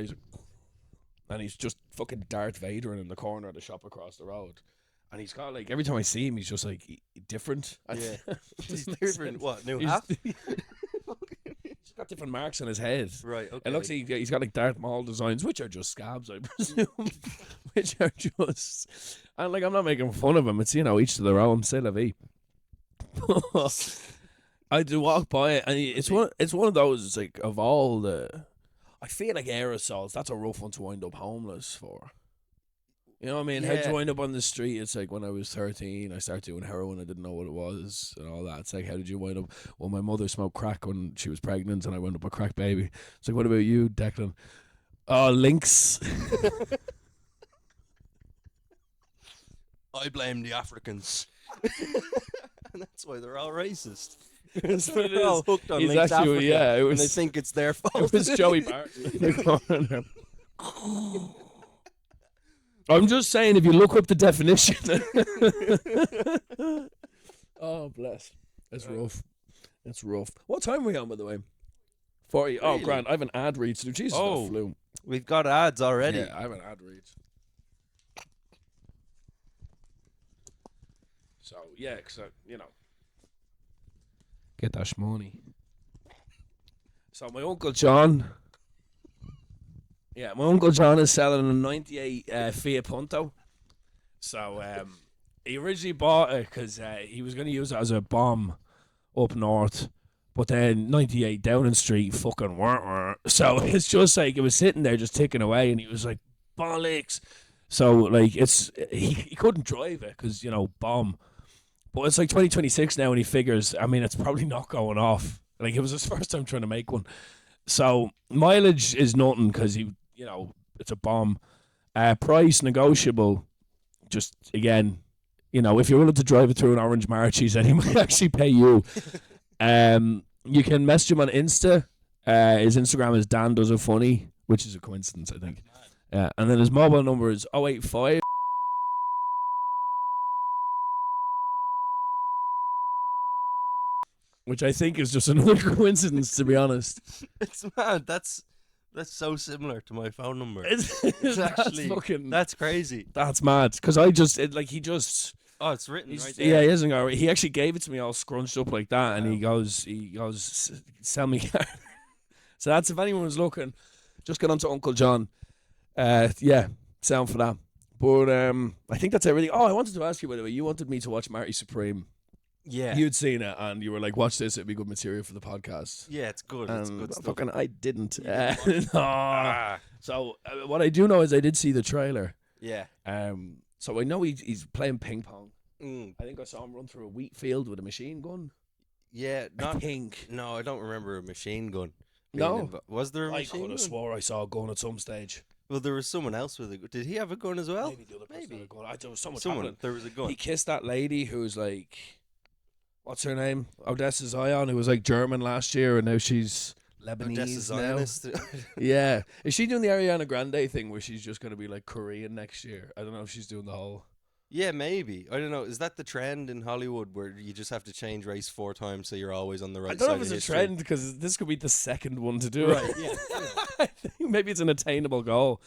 fucking Darth Vader in the corner of the shop across the road. And he's got like, every time I see him, he's just like different. Yeah. He's Doesn't make different. sense. What? New He's- hat? He's got different marks on his head. Right. Okay. It looks like he's got like Darth Maul designs, which are just scabs, I presume. Which are just, and like, I'm not making fun of him. It's, you know, each to their own. C'est la vie. I do walk by it, and it's one of those, like, of all the, I feel like aerosols, that's a rough one to wind up homeless for. You know what I mean? How'd Yeah. you wind up on the street? It's like when I was 13, I started doing heroin. I didn't know what it was and all that. It's like, how did you wind up? Well, my mother smoked crack when she was pregnant, and I wound up a crack baby. It's like, what about you, Declan? Oh, links. I blame the Africans. And that's why they're all racist. That's what it They're all is. hooked on He's Links actually- Africa, yeah, it and was- they think it's their fault. It was Joey Barton in the corner. I'm just saying, if you look up the definition. Oh, bless. It's rough. It's rough. What time are we on, by the way? 40. Oh, Really? grand. I have an ad read to do. Jesus, Oh. that flew. We've got ads already. Yeah, I have an ad read. So, yeah, because, you know. Get that shmoney. So, my Uncle John. Yeah, my Uncle John is selling a 98 Fiat Punto. So, he originally bought it because he was going to use it as a bomb up north. But then 98 Downing Street fucking weren't. So, it's just like, it was sitting there just ticking away, and he was like, bollocks. So, like, he couldn't drive it because, you know, bomb. But it's like 2026 now, and he figures, I mean, it's probably not going off. Like, it was his first time trying to make one. So, mileage is nothing because he, you know, it's a bomb. Price negotiable. Just, again, you know, if you're willing to drive it through an orange Marchies, then he might actually pay you. You can message him on Insta. His Instagram is Dan Does It Funny, which is a coincidence, I think. Yeah, and then his mobile number is 085. Which I think is just another coincidence, to be honest. It's mad. That's so similar to my phone number. It's actually- fucking, That's crazy. that's mad. Because he just, Oh, it's written he's, right there. yeah, he hasn't got, he actually gave it to me all scrunched up like that, and he goes, sell me. So that's, if anyone was looking, just get onto Uncle John. Yeah, sound for that. But I think that's everything. Oh, I wanted to ask you, by the way, you wanted me to watch Marty Supreme. Yeah. You'd seen it, and you were like, watch this, it'd be good material for the podcast. Yeah, it's good. It's And good stuff. fucking, I didn't. You didn't watch it? No. Ah, So what I do know is I did see the trailer. yeah. So I know he's playing ping pong. Mm, I think I saw him run through a wheat field with a machine gun. yeah. I Not. think. No, I don't remember a machine gun. No. Was there a I machine could have gun? swore I saw a gun at some stage. Well, there was someone else with a gun. Did he have a gun as well? Maybe the other person maybe. had a gun. There was so much Someone. happening. There was a gun. He kissed that lady who's like, what's her name? Odessa Zion, who was like German last year, and now she's Lebanese Odessa now. Zionist. Yeah. Is she doing the Ariana Grande thing where she's just going to be like Korean next year? I don't know if she's doing the whole. Yeah, maybe. I don't know. Is that the trend in Hollywood where you just have to change race 4 times so you're always on the I right don't know side if it's of a history? trend because this could be the second one to do Right. it. Yeah. I think maybe it's an attainable goal.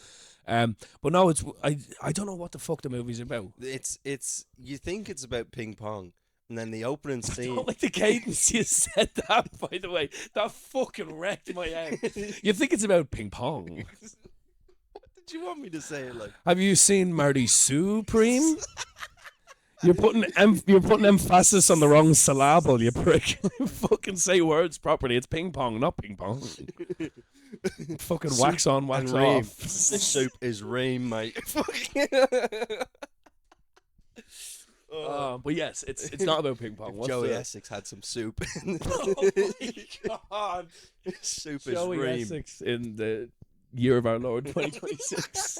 But no, I don't know what the fuck the movie's about. It's you think it's about ping pong, and then the opening I scene. don't like the cadence you said that, by the way. That fucking wrecked my head. You think it's about ping pong. What did you want me to say it like? Have you seen Marty Supreme? You're putting emphasis on the wrong syllable, you prick. Fucking say words properly. It's ping pong, not ping pong. Fucking wax on, wax and ream. off. The soup is ream, mate. But yes, it's not about ping pong. If What's Joey the... Essex had some soup. Oh my god! Soup Joey is ream. Essex in the year of our Lord 2026.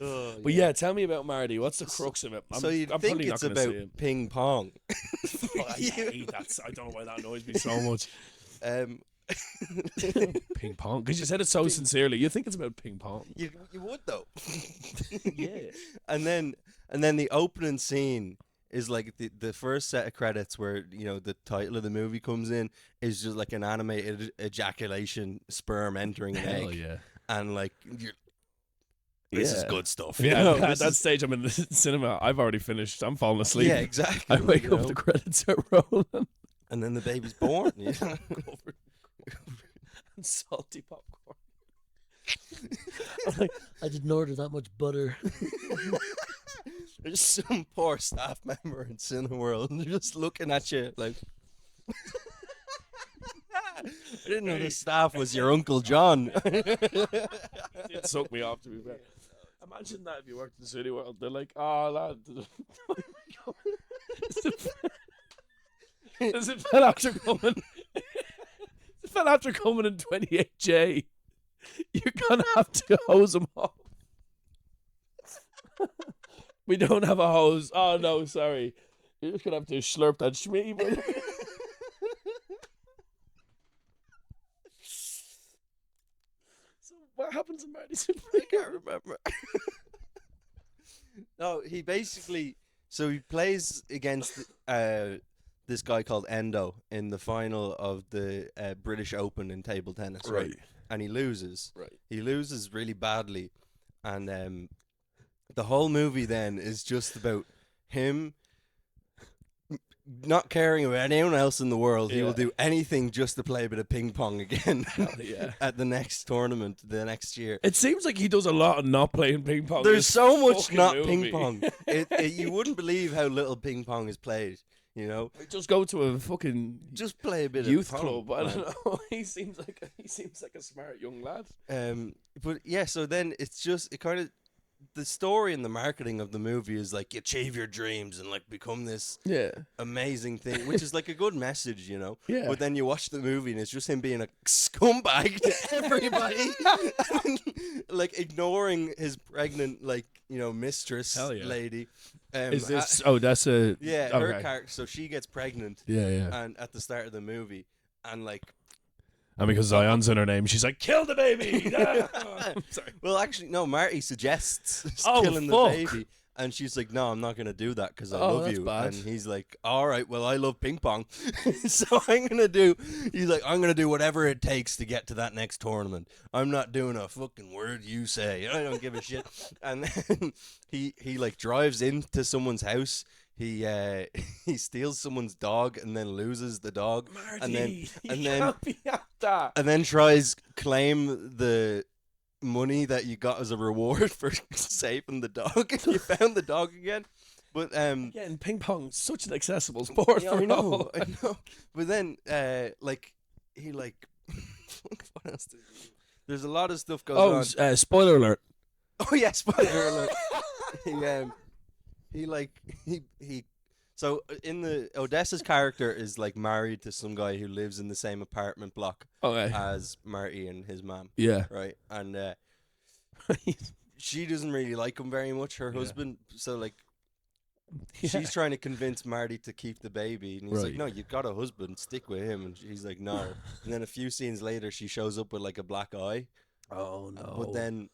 Oh, But yeah, tell me about Marty. What's the crux of it? so you I'm think probably not it's gonna see about it. ping pong? Oh, I hate that. I don't know why that annoys me so much. Ping pong, because you said it so sincerely. You think it's about ping pong? you would though. Yeah. And then the opening scene is like the first set of credits where the title of the movie comes in is just like an animated ejaculation, sperm entering an Hell egg, yeah. and like this is Yeah. good stuff. Yeah, at This that is- stage, I'm in the cinema. I've already finished. I'm falling asleep. yeah, exactly. I wake you up, know? the credits are rolling. And then the baby's born. Covered in salty popcorn. I'm like, I didn't order that much butter. There's some poor staff member in Cineworld and they're just looking at you like. I didn't know the staff was your Uncle John. It sucked me off, to be fair. Imagine that if you worked in City World. They're like, oh, lad. Is it fell after coming? It fell after coming in 28J. You're going to have to hose him off. We don't have a hose. Oh, no, sorry. You're just going to have to slurp that shmee. So what happens in Marty Supreme? I can't remember. No, he basically he plays against this guy called Endo in the final of the British Open in table tennis, right? And he loses. Right. He loses really badly, and the whole movie then is just about him not caring about anyone else in the world. He will Yeah. do anything just to play a bit of ping pong again Yeah. at the next tournament the next year. It seems like he does a lot of not playing ping pong. in There's this so much fucking not movie. ping pong. You wouldn't believe how little ping pong is played. Just go to a fucking Just play a bit youth of pong, club. I man. don't know. He seems like a smart young lad. But yeah, so then it's just the story and the marketing of the movie is like achieve your dreams and like become this Yeah. amazing thing, which is like a good message, Yeah. But then you watch the movie and it's just him being a scumbag to everybody, and, like ignoring his pregnant mistress Hell yeah. lady. Is this? Oh, that's a. Yeah, okay. her character. So she gets pregnant, Yeah. and at the start of the movie, and like, And because Zion's in her name, she's like, kill the baby. I'm sorry. well, actually, no. Marty suggests Oh, killing fuck. the baby, and she's like, "No, I'm not gonna do that because I Oh, love that's you." bad. And he's like, "All right, well, I love ping pong, so I'm gonna do." He's like, "I'm gonna do whatever it takes to get to that next tournament. I'm not doing a fucking word you say. I don't give a shit." And then he like drives into someone's house. He he steals someone's dog and then loses the dog, Marty, and then you and then can't be at that. and then tries claim the money that you got as a reward for saving the dog. You found the dog again, but Again, ping pong, such an accessible sport yeah, for I know, all. I know. But then like he like what else? There's a lot of stuff goes on. Spoiler alert. Oh yeah, spoiler alert. he so in the Odessa's character is like married to some guy who lives in the same apartment block Okay. as Marty and his mom, Yeah. right? And she doesn't really like him very much, her Yeah. husband. So like Yeah. she's trying to convince Marty to keep the baby, and he's like, Right. "No, you've got a husband, stick with him." And he's like, "No." And then a few scenes later, she shows up with like a black eye. Oh no. But then,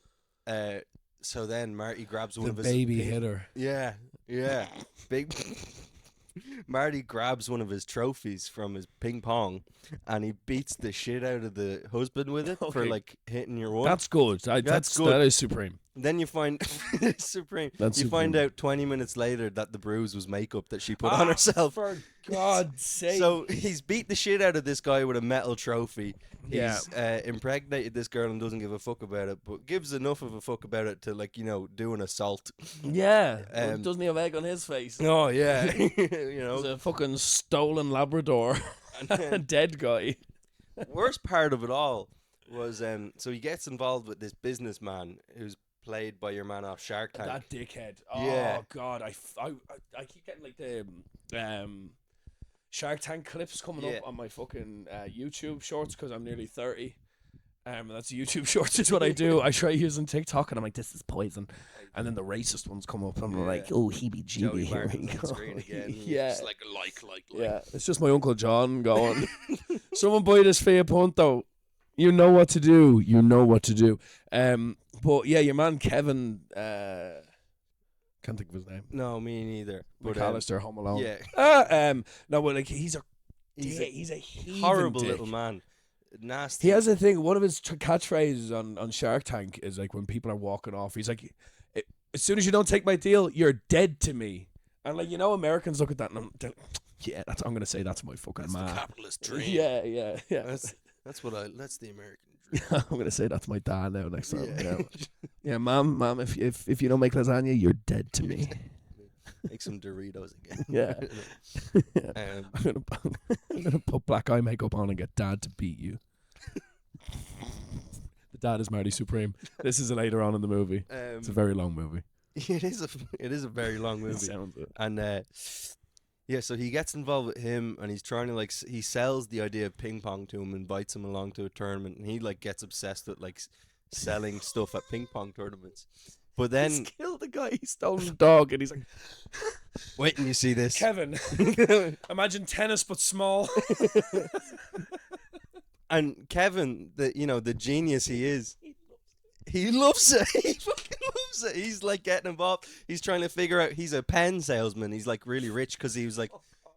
so then Marty grabs one the of his baby hit her. Yeah, Yeah, big. Marty grabs one of his trophies from his ping pong, and he beats the shit out of the husband with it for Okay. like hitting your one. That's good. That's good. That is supreme. Then you find supreme. That's you find supreme. out 20 minutes later that the bruise was makeup that she put on herself. For God's sake. So he's beat the shit out of this guy with a metal trophy. Yeah. He's impregnated this girl and doesn't give a fuck about it, but gives enough of a fuck about it to, like, you know, do an assault. Yeah. Doesn't he have egg on his face? Oh yeah, you know, He's a fucking stolen Labrador, a dead guy. Worst part of it all was so he gets involved with this businessman who's played by your man off Shark Tank. That dickhead. Oh Yeah. God, I keep getting like the Shark Tank clips coming Yeah. up on my fucking YouTube shorts because I'm nearly 30. That's YouTube shorts is what I do. I try using TikTok and I'm like, this is poison. And then the racist ones come up and I'm like, oh, Joey heebie-jeebie, here we Martin's on go. screen again. Yeah. Just like. Yeah, it's just my Uncle John going, someone buy this for a punt though. You know what to do. You know what to do. But yeah, your man Kevin, can't think of his name. No, me neither. But McAllister, Home Alone. yeah, No, but like he's a heathen horrible dick. little man. Nasty. He has a thing. One of his catchphrases on Shark Tank is like when people are walking off, he's like, "As soon as you don't take my deal, you're dead to me." And like, you know, Americans look at that and yeah, I'm gonna say that's my fucking That's man. the capitalist dream. Yeah. That's the American dream. I'm gonna say that's my dad now next time. Yeah, mom, if you don't make lasagna, you're dead to me. Make some Doritos again. Yeah. Um, I'm gonna put black eye makeup on and get dad to beat you. The dad is Marty Supreme. This is later on in the movie. It's a very long movie. it is a very long movie. Sounds it. And yeah, so he gets involved with him, and he's trying to like he sells the idea of ping pong to him, invites him along to a tournament, and he like gets obsessed with like selling stuff at ping pong tournaments. But then He's killed the guy. He stole his dog, and he's like, wait and you see this. Kevin, imagine tennis but small. And Kevin, the genius he is, he loves it. He fucking loves it. He's like getting involved. He's trying to figure out. He's a pen salesman. He's like really rich because he was like,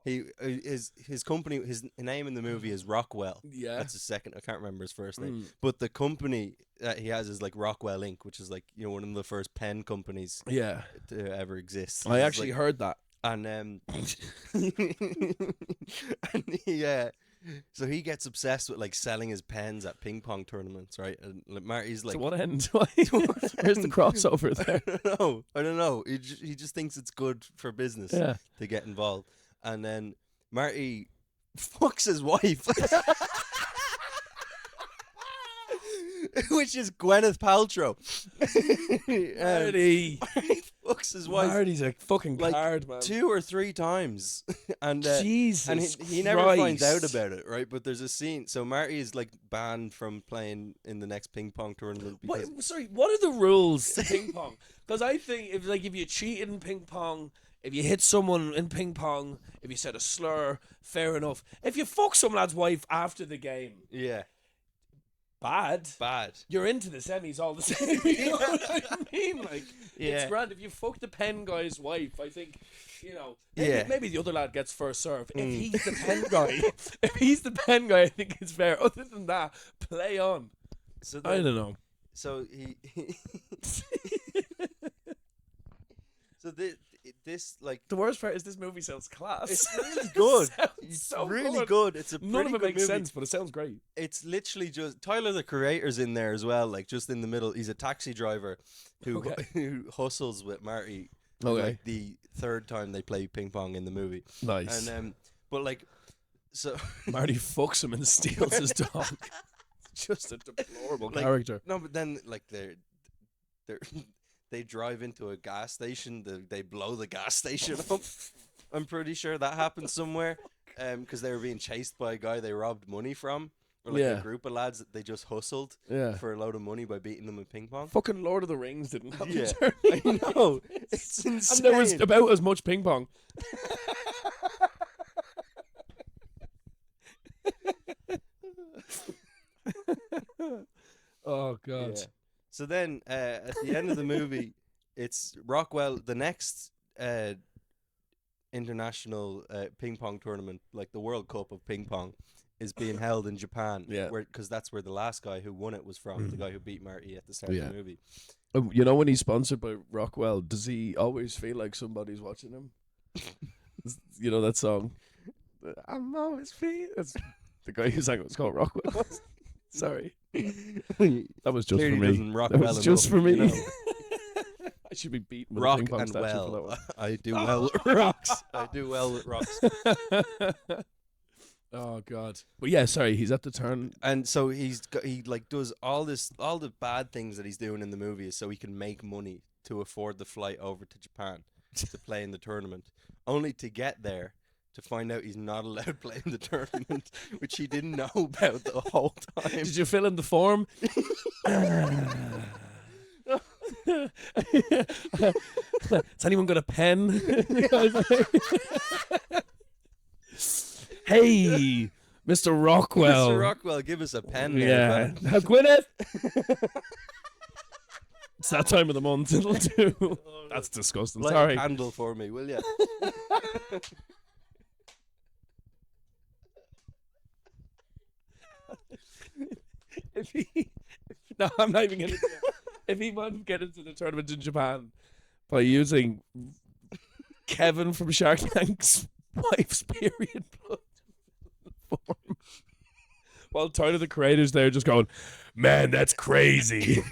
his company. His name in the movie is Rockwell. Yeah. That's his second. I can't remember his first name. But the company that he has is like Rockwell Inc., which is like one of the first pen companies Yeah. to ever exist. I It's actually like, heard that. and and so he gets obsessed with like selling his pens at ping pong tournaments, right? And like, Marty's like, To what end? Where's the crossover there? I don't know. He just thinks it's good for business Yeah. to get involved. And then Marty fucks his wife, which is Gwyneth Paltrow. Marty. He fucks his wife Marty's a fucking like card, man. 2 or 3 times, and Jesus and he never finds out Christ. about it, right? But there's a scene. So Marty is like banned from playing in the next ping pong tournament because What are the rules to ping pong? Because I think if you cheated in ping pong, if you hit someone in ping pong, if you said a slur, fair enough. If you fuck some lad's wife after the game, yeah, bad. You're into the semis all the same. You know what I mean? Like, Yeah. it's grand. If you fuck the pen guy's wife, I think, Yeah. maybe the other lad gets first serve. If he's the pen guy, I think it's fair. Other than that, play on. So I don't know. So he so this like The worst part is this movie sounds class. it's really good. Sounds It's so really good. It's a pretty None of it good makes movie. sense, but it sounds great. It's literally just Tyler the Creator's in there as well, like just in the middle. He's a taxi driver who Okay. who hustles with Marty. Okay. Like the third time they play ping pong in the movie. Nice. And but like so Marty fucks him and steals his dog. Just a deplorable Like, character. no, but then like they drive into a gas station. They blow the gas station up. I'm pretty sure that happened somewhere. Because they were being chased by a guy they robbed money from, or like Yeah. a group of lads that they just hustled Yeah. for a load of money by beating them in ping pong. Fucking Lord of the Rings didn't have Yeah, a journey. I know. It's insane. And there was about as much ping pong. Oh God. Yeah. So then, at the end of the movie, it's Rockwell. The next international ping pong tournament, like the World Cup of ping pong, is being held in Japan. Yeah. Because that's where the last guy who won it was from, the guy who beat Marty at the start of the movie. You know, when he's sponsored by Rockwell, does he always feel like somebody's watching him? You know that song? I'm always feeling. That's the guy who sang it was called Rockwell. Sorry. That was just Clearly for me. doesn't rock That well was just enough, for me. you know. I should be beaten with a Rock ping pong and statue for that well. one. I do well with rocks. I do well with rocks. Oh God! But yeah, sorry, he's at the turn. And so he like does all the bad things that he's doing in the movie is so he can make money to afford the flight over to Japan to play in the tournament, only to get there to find out he's not allowed to play in the tournament, which he didn't know about the whole time. Did you fill in the form? Has anyone got a pen? Hey, Mr. Rockwell. Mr. Rockwell, give us a pen. Yeah. There, Now, Gwyneth. It's that time of the month. It'll do. That's disgusting. Light Sorry. a candle for me, will you? No, I'm not even going to. If he wanted to get into the tournament in Japan by using Kevin from Shark Tank's wife's period blood form, while Tyler the Creator's there just going, man, that's crazy.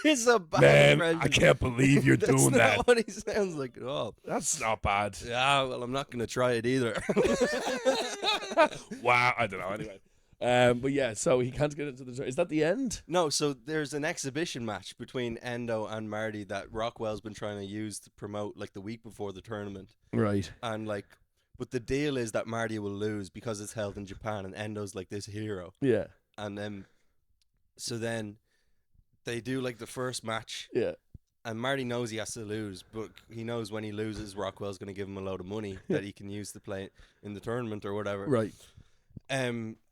It's a bad Man, impression. I can't believe you're That's doing not that. what he sounds like at all. That's not bad. Yeah, well, I'm not going to try it either. Wow, I don't know. Anyway, but yeah, so he can't get into the. Is that the end? No, so there's an exhibition match between Endo and Marty that Rockwell's been trying to use to promote like the week before the tournament. Right. And like, but the deal is that Marty will lose because it's held in Japan and Endo's like this hero. Yeah. And so then they do like the first match. Yeah. And Marty knows he has to lose, but he knows when he loses, Rockwell's going to give him a load of money that he can use to play in the tournament or whatever. Right.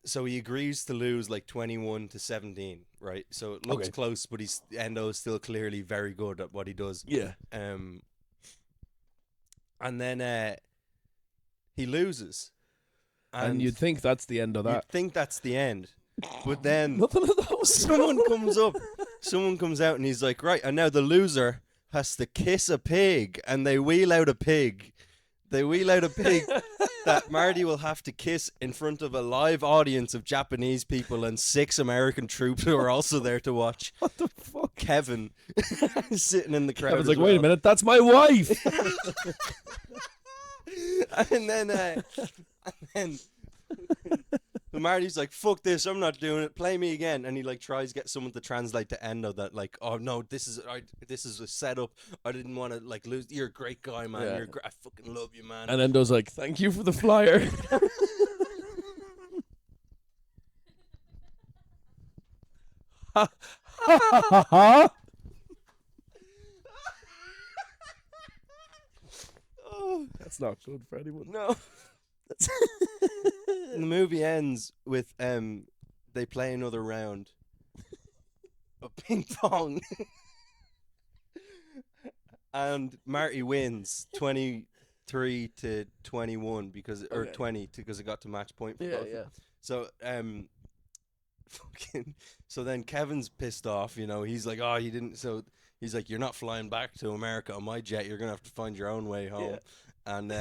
So he agrees to lose like 21-17, right? So it looks close, but Endo is still clearly very good at what he does. Yeah. And then he loses. And you'd think that's the end of that. You'd think that's the end. But then Nothing of those. someone comes up, someone comes out and he's like, right, and now the loser has to kiss a pig, and they wheel out a pig. They wheel out a pig that Marty will have to kiss in front of a live audience of Japanese people and 6 American troops who are also there to watch. What the fuck? Kevin sitting in the crowd. I was like, as wait a well. minute, that's my wife. And then Marty's like, fuck this, I'm not doing it, play me again. And he like tries to get someone to translate to Endo that like, oh no, this is a setup, I didn't want to like lose, you're a great guy, man. Yeah. I fucking love you, man. And Endo's like, thank you for the flyer. Oh, That's not good for anyone. no. And the movie ends with they play another round of ping pong. And Marty wins 23-21 because or 20 because it got to match point for both. Yeah. So so then Kevin's pissed off, you know, he's like, oh, he didn't, so he's like, you're not flying back to America on my jet, you're gonna have to find your own way home. And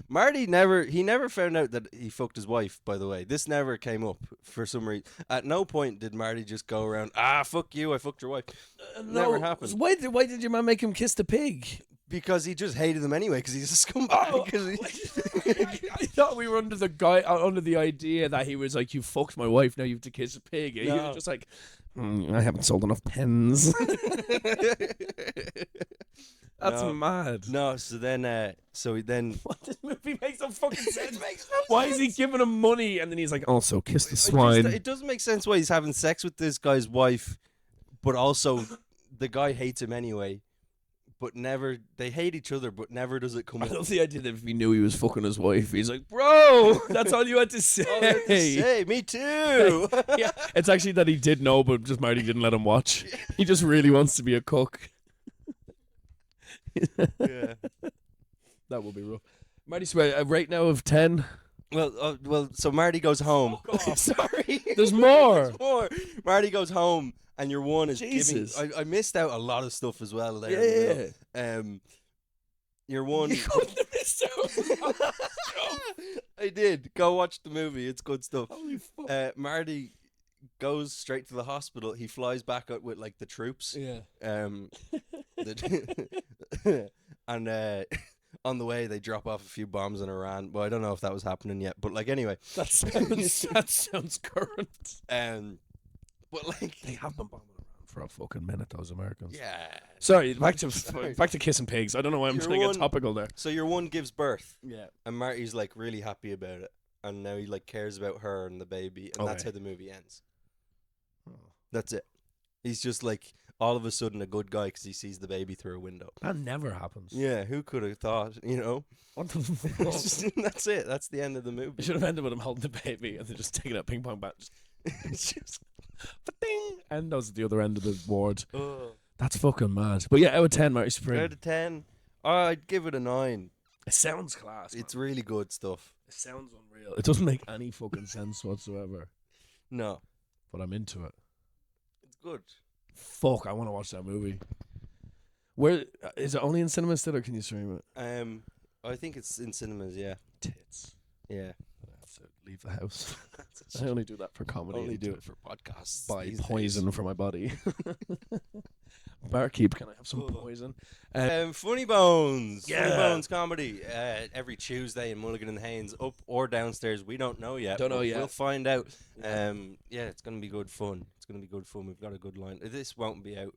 Marty never found out that he fucked his wife, by the way. This never came up for some reason. At no point did Marty just go around, fuck you, I fucked your wife. Never happened. Why did your man make him kiss the pig? Because he just hated him anyway, because he's a scumbag. I thought we were under the idea that he was like, you fucked my wife, now you have to kiss a pig. He was just like, I haven't sold enough pens. That's mad. No, so then, What, this movie makes no fucking sense. Why is he giving him money? And then he's like, also kiss the swine. It doesn't make sense why he's having sex with this guy's wife, but also the guy hates him anyway. But never, they hate each other, but never does it come I up. love the idea that if he knew he was fucking his wife, he's like, bro, that's all you had to say. All I had to say, me too. Yeah, it's actually that he did know, but just Marty didn't let him watch. He just really wants to be a cook. Yeah. That would be rough. Marty, swear, a rate now of 10. Well. So Marty goes home. Sorry, There's more. There's more. Marty goes home, and your one is Jesus. giving. I missed out a lot of stuff as well there. Yeah. Your one. You couldn't have missed out. I did. Go watch the movie. It's good stuff. Holy fuck. Marty goes straight to the hospital. He flies back out with like the troops. Yeah. And on the way they drop off a few bombs in Iran. Well, I don't know if that was happening yet, but like anyway, that sounds current. But like They have been bombing around for a fucking minute, those Americans. yeah. Sorry, back to kissing pigs. I don't know why I'm trying to get topical there. So your one gives birth, Yeah. and Marty's like really happy about it, and now he like cares about her and the baby, and that's Okay. how the movie ends. That's it. He's just like all of a sudden a good guy because he sees the baby through a window. That never happens. Yeah, who could have thought? You know. What the fuck? That's it. That's the end of the It movie. should have ended with him holding the baby and then just taking a ping pong bat. Just ba-ding, and that was the other end of the ward. That's fucking mad. But yeah, out of 10, Marty Supreme. Out of 10, I'd give it a 9. It sounds class. It's really good stuff. It sounds unreal. It doesn't make any fucking sense whatsoever. No, But I'm into it. it's good. Fuck, I want to watch that movie. Where is it? Only in cinemas still, or can you stream it? I think it's in cinemas. Yeah, Tits. yeah. I have to leave the house. I only do that for comedy. Only and do to it for podcasts. buy these days. poison for my body. Barkeep, can I have some Oh. poison? Funny Bones. Yeah. Funny Bones comedy. Every Tuesday in Mulligan and Haynes, up or downstairs. We don't know yet. Don't know but yet. We'll find out. Yeah, it's gonna be good fun. It's gonna be good fun. We've got a good line. This won't be out.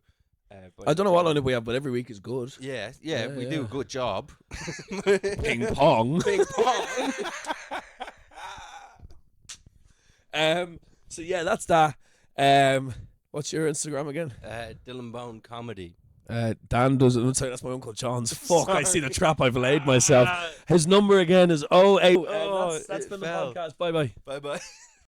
I don't know what lineup we have, but every week is good. Yeah, Yeah, we do a yeah. good job. Ping pong. Ping pong. So yeah, that's that. What's your Instagram again? Dylan Bone comedy. Dan does it. Sorry, that's my Uncle John's. Fuck, I see the trap I've laid myself. His number again is 08. Oh, That's it been fell. the podcast. Bye bye. Bye bye.